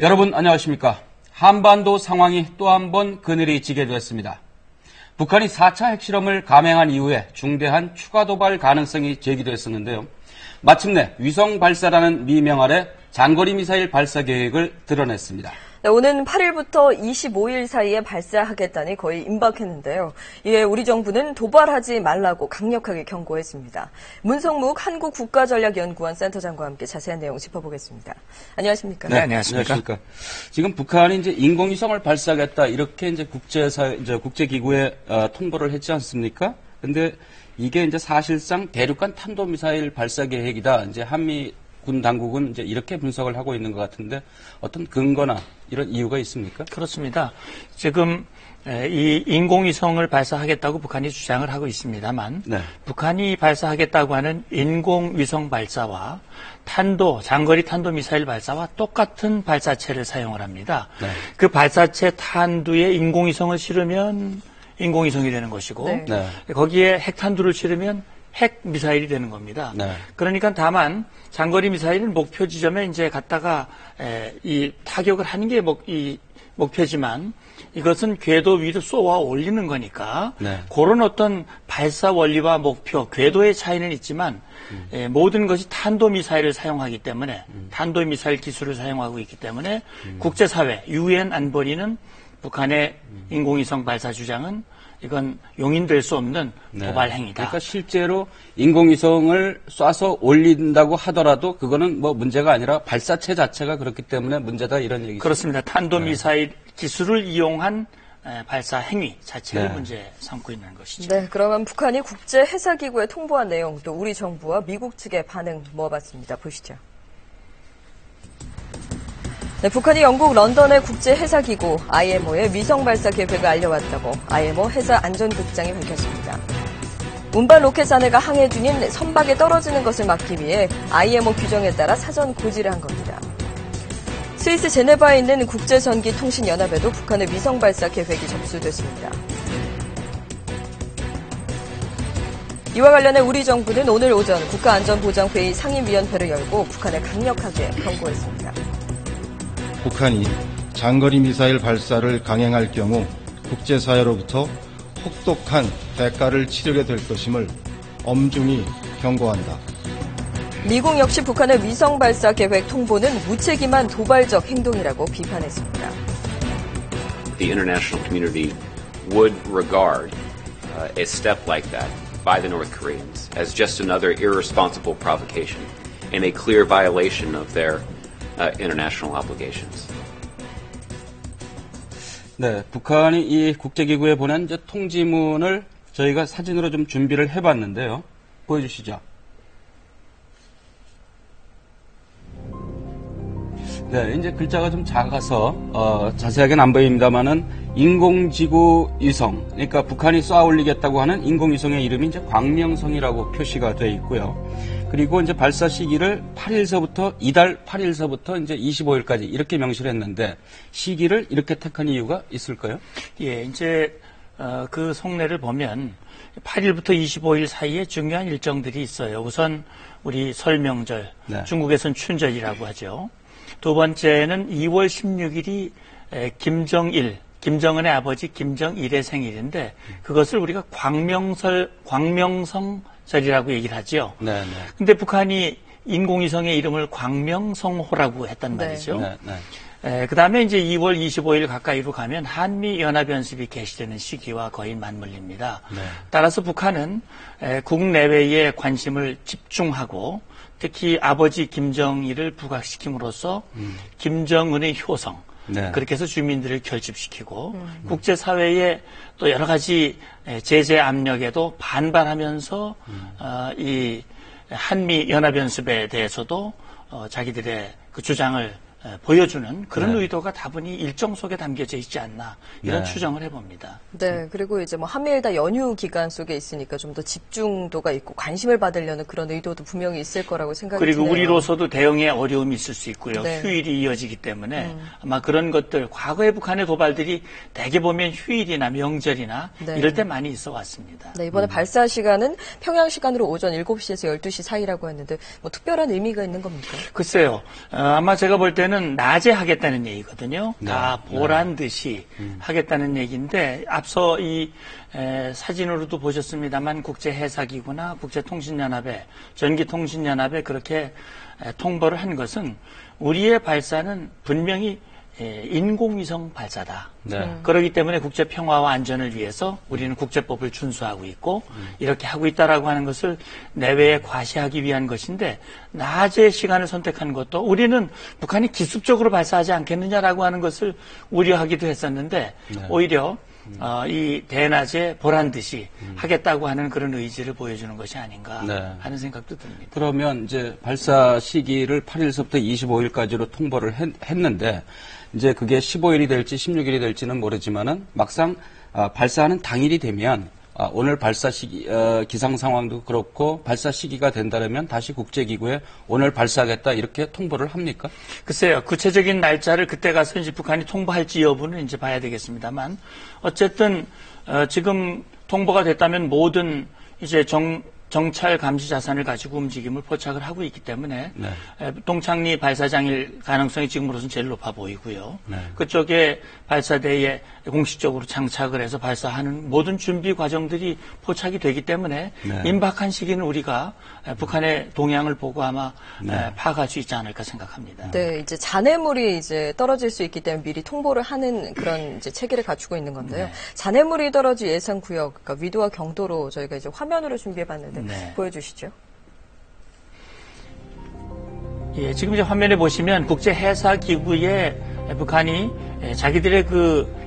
여러분 안녕하십니까. 한반도 상황이 또 한 번 그늘이 지게 됐습니다. 북한이 4차 핵실험을 감행한 이후에 중대한 추가 도발 가능성이 제기됐었는데요. 마침내 위성 발사라는 미명 아래 장거리 미사일 발사 계획을 드러냈습니다. 네, 오는 8일부터 25일 사이에 발사하겠다니 거의 임박했는데요. 이에 우리 정부는 도발하지 말라고 강력하게 경고했습니다. 문성묵 한국국가전략연구원 센터장과 함께 자세한 내용 짚어보겠습니다. 안녕하십니까? 네, 안녕하십니까. 지금 북한이 이제 인공위성을 발사하겠다 이렇게 이제 국제기구에 통보를 했지 않습니까? 근데 이게 이제 사실상 대륙간 탄도미사일 발사 계획이다. 이제 한미 군 당국은 이제 이렇게 분석을 하고 있는 것 같은데 어떤 근거나 이런 이유가 있습니까? 그렇습니다. 지금 이 인공위성을 발사하겠다고 북한이 주장을 하고 있습니다만 네. 북한이 발사하겠다고 하는 인공위성 발사와 장거리 탄도미사일 발사와 똑같은 발사체를 사용을 합니다. 네. 그 발사체 탄두에 인공위성을 실으면 인공위성이 되는 것이고 네. 거기에 핵탄두를 실으면 핵 미사일이 되는 겁니다. 네. 그러니까 다만 장거리 미사일은 목표 지점에 이제 갔다가 이 타격을 하는 게 이 목표지만 이것은 궤도 위로 쏘아 올리는 거니까 네. 그런 어떤 발사 원리와 목표, 궤도의 차이는 있지만 모든 것이 탄도 미사일을 사용하기 때문에 탄도 미사일 기술을 사용하고 있기 때문에 국제사회, 유엔 안보리는 북한의 인공위성 발사 주장은 이건 용인될 수 없는 도발 행위다. 그러니까 실제로 인공위성을 쏴서 올린다고 하더라도 그거는 뭐 문제가 아니라 발사체 자체가 그렇기 때문에 문제다 이런 얘기죠. 그렇습니다. 탄도미사일 기술을 이용한 발사 행위 자체를 네. 문제 삼고 있는 것이죠. 네, 그러면 북한이 국제해사기구에 통보한 내용 또 우리 정부와 미국 측의 반응 모아봤습니다. 보시죠. 네, 북한이 영국 런던의 국제해사기구 IMO의 위성 발사 계획을 알려왔다고 IMO 해사안전국장이 밝혔습니다. 운반 로켓 안해가 항해 중인 선박에 떨어지는 것을 막기 위해 IMO 규정에 따라 사전 고지를 한 겁니다. 스위스 제네바에 있는 국제전기통신연합에도 북한의 위성 발사 계획이 접수됐습니다. 이와 관련해 우리 정부는 오늘 오전 국가안전보장회의 상임위원회를 열고 북한에 강력하게 경고했습니다. 북한이 장거리 미사일 발사를 강행할 경우 국제사회로부터 혹독한 대가를 치르게 될 것임을 엄중히 경고한다. 미국 역시 북한의 위성 발사 계획 통보는 무책임한 도발적 행동이라고 비판했습니다. The international community would regard a step like that by the North Koreans as just another irresponsible provocation and a clear violation of their international obligations. 네, 북한이 이 국제기구에 보낸 이제 통지문을 저희가 사진으로 좀 준비를 해봤는데요. 보여주시죠. 네, 이제 글자가 좀 작아서 자세하게는 안 보입니다만은 인공지구 위성, 그러니까 북한이 쏘아 올리겠다고 하는 인공위성의 이름이 이제 광명성이라고 표시가 되어 있고요. 그리고 이제 발사 시기를 8일서부터 이달 8일서부터 이제 25일까지 이렇게 명시를 했는데 시기를 이렇게 택한 이유가 있을까요? 예, 이제 그 속내를 보면 8일부터 25일 사이에 중요한 일정들이 있어요. 우선 우리 설 명절, 네. 중국에서는 춘절이라고 하죠. 두 번째는 2월 16일이 김정은의 아버지 김정일의 생일인데 그것을 우리가 광명성절이라고 얘기를 하죠. 네, 네. 근데 북한이 인공위성의 이름을 광명성호라고 했단 말이죠. 네, 네. 그 다음에 이제 2월 25일 가까이로 가면 한미연합연습이 개시되는 시기와 거의 맞물립니다. 네. 따라서 북한은 국내외에 관심을 집중하고 특히 아버지 김정일을 부각시킴으로써 김정은의 효성, 네. 그렇게 해서 주민들을 결집시키고 국제사회의 또 여러 가지 제재 압력에도 반발하면서 이 한미연합연습에 대해서도 자기들의 그 주장을 보여주는 그런 네. 의도가 다분히 일정 속에 담겨져 있지 않나 이런 네. 추정을 해봅니다. 네, 그리고 이제 뭐 한미일 다 연휴 기간 속에 있으니까 좀 더 집중도가 있고 관심을 받으려는 그런 의도도 분명히 있을 거라고 생각이 그리고 드네요. 우리로서도 대응에 어려움이 있을 수 있고요. 네. 휴일이 이어지기 때문에 아마 그런 것들 과거의 북한의 도발들이 대개 보면 휴일이나 명절이나 네. 이럴 때 많이 있어 왔습니다. 네, 이번에 발사 시간은 평양 시간으로 오전 7시에서 12시 사이라고 했는데 뭐 특별한 의미가 있는 겁니까? 글쎄요. 아마 제가 볼 때는 발사는 낮에 하겠다는 얘기거든요. 네. 다 보란 듯이 하겠다는 얘기인데 앞서 이 사진으로도 보셨습니다만 국제해사기구나 국제통신연합에 전기통신연합에 그렇게 통보를 한 것은 우리의 발사는 분명히 인공위성 발사다. 네. 그렇기 때문에 국제 평화와 안전을 위해서 우리는 국제법을 준수하고 있고 이렇게 하고 있다라고 하는 것을 내외에 과시하기 위한 것인데 낮의 시간을 선택한 것도 우리는 북한이 기습적으로 발사하지 않겠느냐라고 하는 것을 우려하기도 했었는데 네. 오히려 이 대낮에 보란 듯이 하겠다고 하는 그런 의지를 보여주는 것이 아닌가 네. 하는 생각도 듭니다. 그러면 이제 발사 시기를 8일서부터 25일까지로 통보를 했는데 이제 그게 15일이 될지 16일이 될지는 모르지만은 막상 발사하는 당일이 되면 오늘 발사 시기 기상 상황도 그렇고 발사 시기가 된다면 다시 국제기구에 오늘 발사하겠다 이렇게 통보를 합니까? 글쎄요, 구체적인 날짜를 그때 가서 이제 북한이 통보할지 여부는 이제 봐야 되겠습니다만 어쨌든 지금 통보가 됐다면 모든 이제 정찰 감시 자산을 가지고 움직임을 포착을 하고 있기 때문에 네. 동창리 발사장일 가능성이 지금으로서는 제일 높아 보이고요. 네. 그쪽에 발사대에 공식적으로 장착을 해서 발사하는 모든 준비 과정들이 포착이 되기 때문에 네. 임박한 시기는 우리가 북한의 동향을 보고 아마 네. 파악할 수 있지 않을까 생각합니다. 네, 이제 잔해물이 이제 떨어질 수 있기 때문에 미리 통보를 하는 그런 이제 체계를 갖추고 있는 건데요. 네. 잔해물이 떨어질 예상 구역, 그러니까 위도와 경도로 저희가 이제 화면으로 준비해봤는데 네. 보여주시죠. 예, 지금 이제 화면에 보시면 국제해사기구에 북한이 자기들의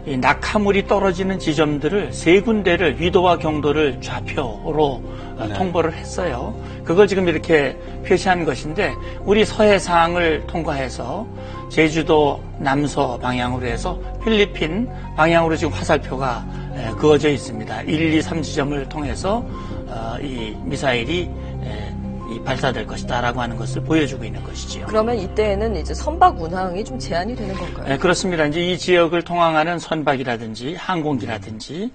이 낙하물이 떨어지는 지점들을 세 군데를 위도와 경도를 좌표로 네. 통보를 했어요. 그걸 지금 이렇게 표시한 것인데 우리 서해상을 통과해서 제주도 남서 방향으로 해서 필리핀 방향으로 지금 화살표가 그어져 있습니다. 1, 2, 3 지점을 통해서 이 미사일이 발사될 것이다라고 하는 것을 보여주고 있는 것이지요. 그러면 이때에는 이제 선박 운항이 좀 제한이 되는 건가요? 네, 그렇습니다. 이제 이 지역을 통항하는 선박이라든지 항공기라든지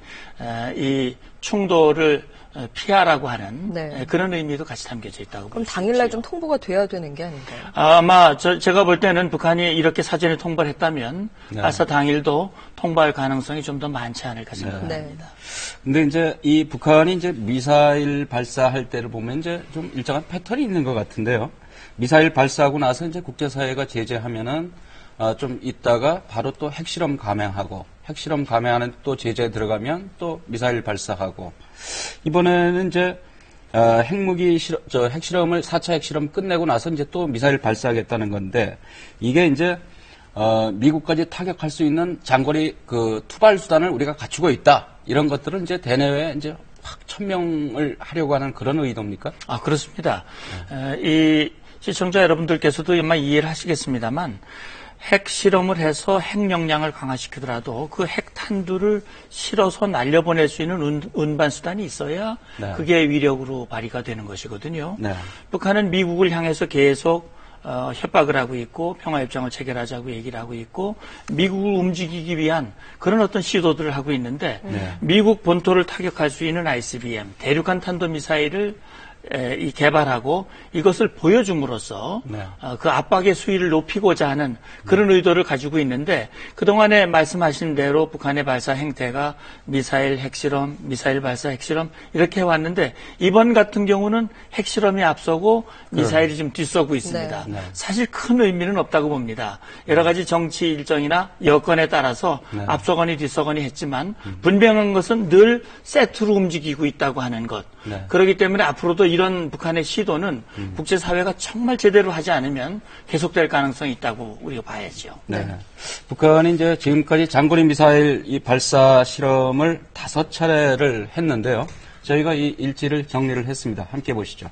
이 충돌을 피하라고 하는 네. 그런 의미도 같이 담겨져 있다고 그럼 볼 수 당일날 있지요. 좀 통보가 돼야 되는 게 아닌가요? 아마 제가 볼 때는 북한이 이렇게 사전에 통보를 했다면 네. 발사 당일도 통보할 가능성이 좀 더 많지 않을까 생각합니다. 근데 이제 이 북한이 이제 미사일 발사할 때를 보면 이제 좀 일정한 패턴이 있는 것 같은데요. 미사일 발사하고 나서 이제 국제사회가 제재하면은 좀 있다가 바로 또 핵실험 감행하고 핵실험 감행하는 또 제재 들어가면 또 미사일 발사하고 이번에는 이제 핵무기 핵실험을 4차 핵실험 끝내고 나서 이제 또 미사일 발사하겠다는 건데 이게 이제 미국까지 타격할 수 있는 장거리 투발 수단을 우리가 갖추고 있다. 이런 것들은 이제 대내외에 이제 확 천명을 하려고 하는 그런 의도입니까? 그렇습니다. 이 시청자 여러분들께서도 아마 이해를 하시겠습니다만 핵 실험을 해서 핵 역량을 강화시키더라도 그 핵 탄두를 실어서 날려보낼 수 있는 운반 수단이 있어야 네. 그게 위력으로 발휘가 되는 것이거든요. 네. 북한은 미국을 향해서 계속 협박을 하고 있고 평화협정을 체결하자고 얘기를 하고 있고 미국을 움직이기 위한 그런 어떤 시도들을 하고 있는데 네. 미국 본토를 타격할 수 있는 ICBM 대륙간 탄도미사일을 개발하고 이것을 보여줌으로써 네. 그 압박의 수위를 높이고자 하는 그런 의도를 가지고 있는데 그동안에 말씀하신 대로 북한의 발사 행태가 미사일 핵실험, 미사일 발사 핵실험 이렇게 해왔는데 이번 같은 경우는 핵실험이 앞서고 미사일이 좀 뒤서고 있습니다. 네. 네. 사실 큰 의미는 없다고 봅니다. 여러 가지 정치 일정이나 여건에 따라서 네. 앞서거니 뒤서거니 했지만 분명한 것은 늘 세트로 움직이고 있다고 하는 것. 네. 그렇기 때문에 앞으로도 이런 북한의 시도는 국제사회가 정말 제대로 하지 않으면 계속될 가능성이 있다고 우리가 봐야죠. 네. 북한이 이제 지금까지 장거리 미사일 이 발사 실험을 5차례를 했는데요. 저희가 이 일지를 정리를 했습니다. 함께 보시죠.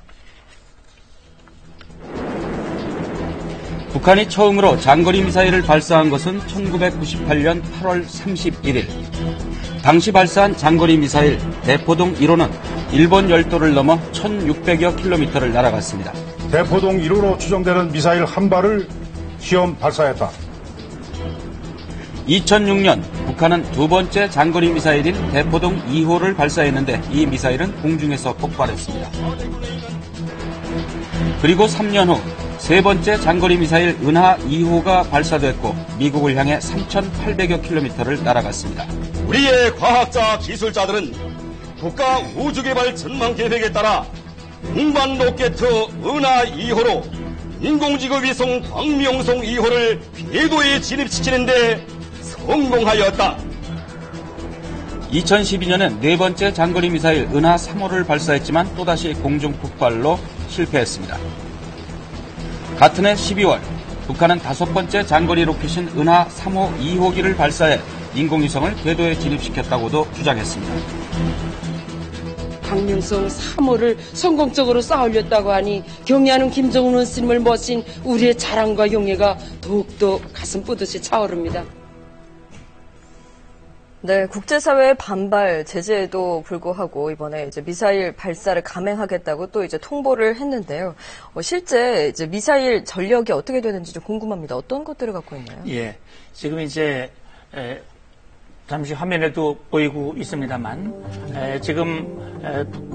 북한이 처음으로 장거리 미사일을 발사한 것은 1998년 8월 31일. 당시 발사한 장거리 미사일 대포동 1호는 일본 열도를 넘어 1600여 킬로미터를 날아갔습니다. 대포동 1호로 추정되는 미사일 한 발을 시험 발사했다. 2006년 북한은 두 번째 장거리 미사일인 대포동 2호를 발사했는데 이 미사일은 공중에서 폭발했습니다. 그리고 3년 후 세 번째 장거리 미사일 은하 2호가 발사됐고 미국을 향해 3,800여 킬로미터를 날아갔습니다. 우리의 과학자 기술자들은 국가 우주개발 전망 계획에 따라 운반 로켓 은하 2호로 인공지구 위성 광명성 2호를 궤도에 진입시키는 데 성공하였다. 2012년엔 네 번째 장거리 미사일 은하 3호를 발사했지만 또다시 공중 폭발로 실패했습니다. 같은 해 12월 북한은 다섯 번째 장거리 로켓인 은하 3호 2호기를 발사해 인공위성을 궤도에 진입시켰다고도 주장했습니다. 광명성 3호를 성공적으로 쌓아올렸다고 하니 경의하는 김정은 원스님을 모신 우리의 자랑과 용예가 더욱더 가슴 뿌듯이 차오릅니다. 네, 국제사회의 반발, 제재에도 불구하고 이번에 이제 미사일 발사를 감행하겠다고 또 이제 통보를 했는데요. 실제 이제 미사일 전력이 어떻게 되는지 좀 궁금합니다. 어떤 것들을 갖고 있나요? 예, 지금 이제 잠시 화면에도 보이고 있습니다만 지금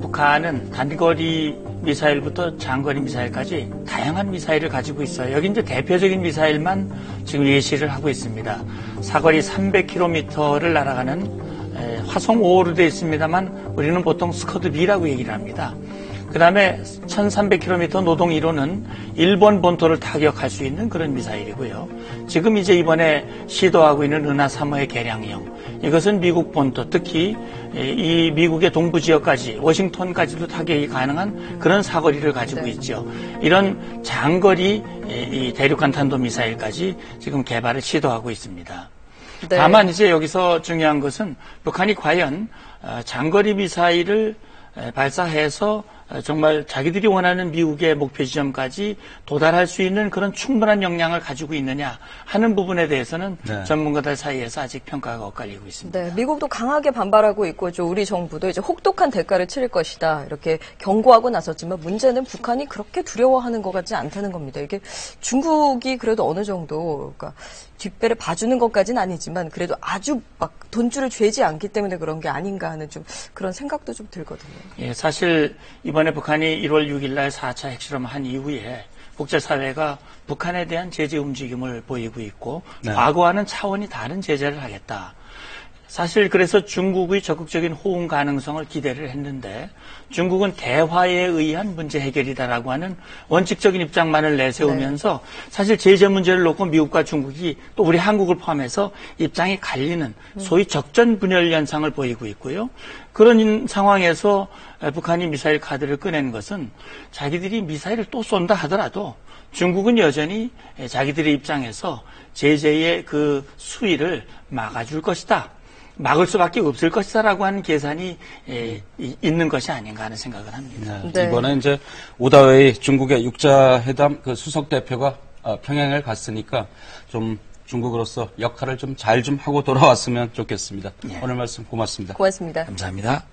북한은 단거리 미사일부터 장거리 미사일까지 다양한 미사일을 가지고 있어요. 여기 이제 대표적인 미사일만 지금 예시를 하고 있습니다. 사거리 300km를 날아가는 화성 5호로 되어 있습니다만 우리는 보통 스커드 B라고 얘기를 합니다. 그 다음에 1300km 노동 1호는 일본 본토를 타격할 수 있는 그런 미사일이고요. 지금 이제 이번에 시도하고 있는 은하 3호의 개량형. 이것은 미국 본토, 특히 이 미국의 동부 지역까지, 워싱턴까지도 타격이 가능한 그런 사거리를 가지고 있죠. 이런 장거리 이 대륙간 탄도 미사일까지 지금 개발을 시도하고 있습니다. 네. 다만 이제 여기서 중요한 것은 북한이 과연 장거리 미사일을 발사해서 정말 자기들이 원하는 미국의 목표 지점까지 도달할 수 있는 그런 충분한 역량을 가지고 있느냐 하는 부분에 대해서는 네. 전문가들 사이에서 아직 평가가 엇갈리고 있습니다. 네, 미국도 강하게 반발하고 있고 우리 정부도 이제 혹독한 대가를 치를 것이다 이렇게 경고하고 나섰지만 문제는 북한이 그렇게 두려워하는 것 같지 않다는 겁니다. 이게 중국이 그래도 어느 정도 그러니까 뒷배를 봐주는 것까지는 아니지만 그래도 아주 막 돈줄을 죄지 않기 때문에 그런 게 아닌가 하는 좀 그런 생각도 좀 들거든요. 예, 사실 이번에 북한이 1월 6일 날 4차 핵실험한 이후에 국제사회가 북한에 대한 제재 움직임을 보이고 있고 네. 과거와는 차원이 다른 제재를 하겠다. 사실 그래서 중국의 적극적인 호응 가능성을 기대를 했는데 중국은 대화에 의한 문제 해결이다라고 하는 원칙적인 입장만을 내세우면서 네. 사실 제재 문제를 놓고 미국과 중국이 또 우리 한국을 포함해서 입장이 갈리는 소위 적전 분열 현상을 보이고 있고요. 그런 상황에서 북한이 미사일 카드를 꺼낸 것은 자기들이 미사일을 또 쏜다 하더라도 중국은 여전히 자기들의 입장에서 제재의 그 수위를 막아줄 것이다. 막을 수밖에 없을 것이다라고 하는 계산이 있는 것이 아닌가 하는 생각을 합니다. 네. 이번에 이제 오다웨이 중국의 육자회담 그 수석 대표가 평양을 갔으니까 좀 중국으로서 역할을 좀 잘 좀 하고 돌아왔으면 좋겠습니다. 네. 오늘 말씀 고맙습니다. 고맙습니다. 감사합니다.